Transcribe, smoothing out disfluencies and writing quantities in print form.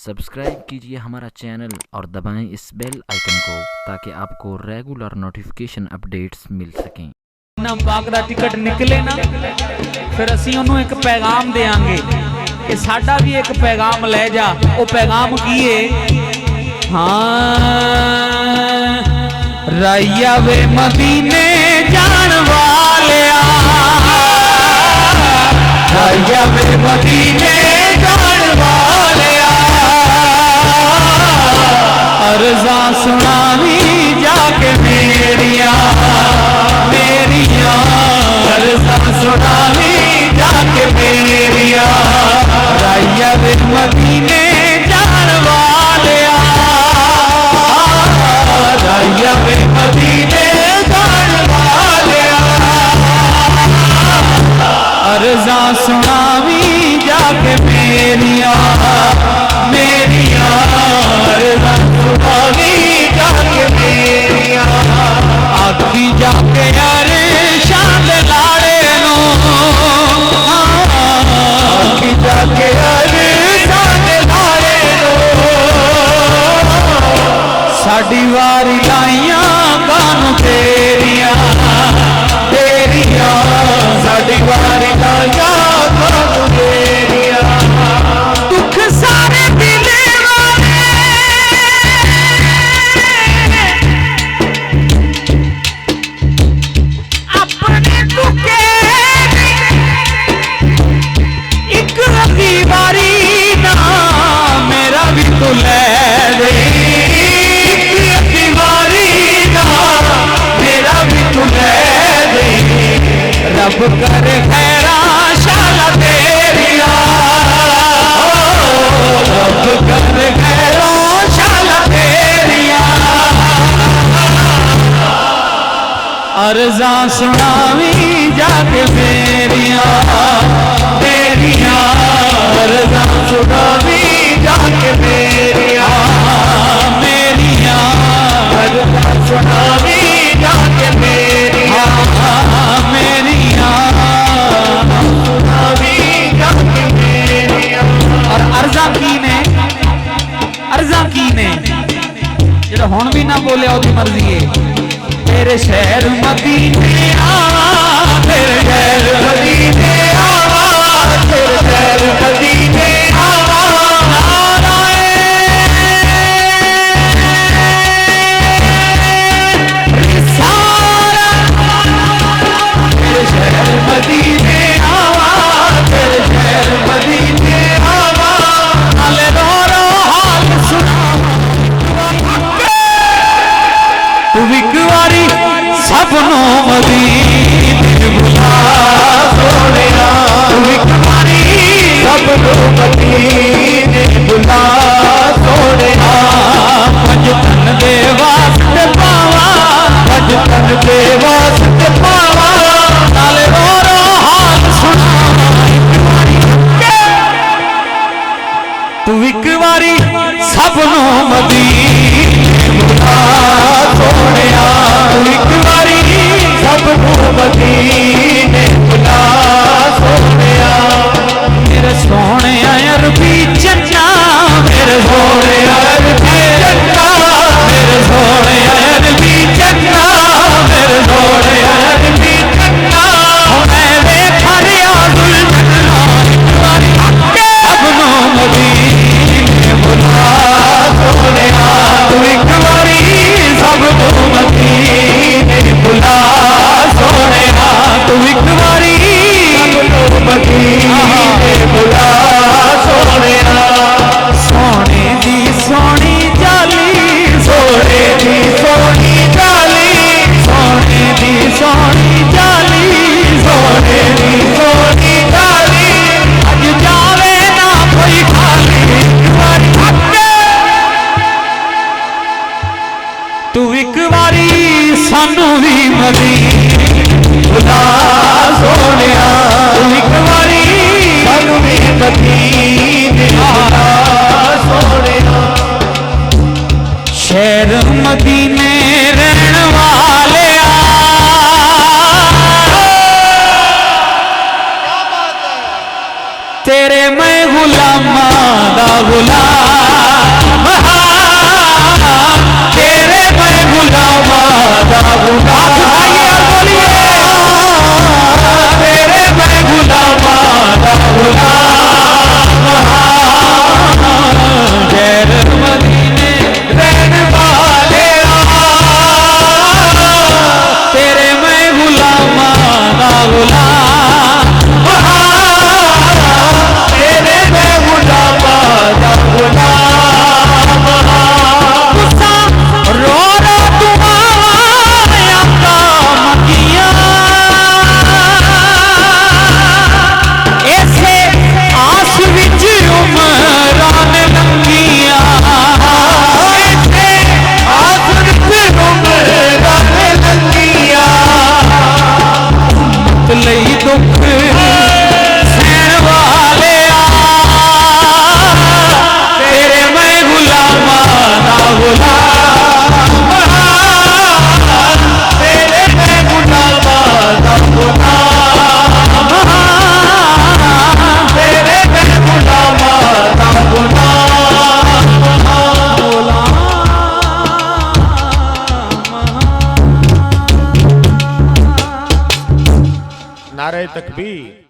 Subscribe कीजिए हमारा channel और दबाएं इस बेल आइकन को ताकि आपको रेगुलर नोटिफिकेशन अपडेट्स मिल सकें। ना पाक दा टिकट निकले ना फिर असीं ओनू एक पैगाम देंगे कि साडा भी एक पैगाम ले जा। वो पैगाम की है, हाँ रैया वे मदीने जान वालिया, रैया वे मदीने जान वालिया, अर्ज़ा सुनावी जाके मेरिया मेरिया, अर्ज़ा सुनावी जाके मेरिया, रैया वे मदीने जान वालिया, रैया वे मदीने जान वालिया, अर्ज़ा सुनावी जाके मेरिया मेरिया, अर्ज़ा सुनावी जाके मेरिया, आखी जाके अरे शान लाड़े नो, आखी जाके अरे शान लाड़े नो, साड़ी वारी लाइया कानू तेरिया तेरिया, साड़ी वारी लाइया कानू तेरिया, दुख सारे दिले दीवारी ना मेरा भी तो ले दे, दीवारी ना मेरा भी तो ले दे, रब करे खैरा शाला तेरिया, रब करे खैरा शाला तेरिया, अर्ज़ा सुनावी जाके मेरिया मेरिया, अर्ज़ा सुनावी जाके मेरिया मेरिया, अर्ज़ा सुनावी जाके मेरिया मेरिया, सुनावी जाके मेरिया। और अर्ज़ा की ने जो हुण भी ना बोले ओदी मर्जी है, तेरे शहर मदीने आवा, तेरे शहर मदीने आवा, तेरे शहर मदीने आवा, नारायण रिसालत, तेरे शहर मदीने आवा, तेरे शहर मदीने आवा, नाले दोरो हाल सुना, तू एक बारी सबनों मदीने बुला सोनिया, तू एक बारी सबनों मदीने बुला सोनिया, भजतन दे वास्ते पावा, भजतन दे वास्ते पावा, नाले रोरो हाल सुना, तू एक बारी सबनों मदीने बुला सोनिया, एक बारी सबनों मदीने बुला सोनिया, मेरे सोने अरबी चन्ना, मेरे सोने अरबी चन्ना, मेरे सोने अरबी चन्ना, मेरे सोने अरबी चन्ना, मैं देखा रियाज़ुल जन्ना, एक बारी सबनों मदीने बुला सोनिया, तू एक बारी सबनों मदीने बुला सोनिया, नारे तकबीर।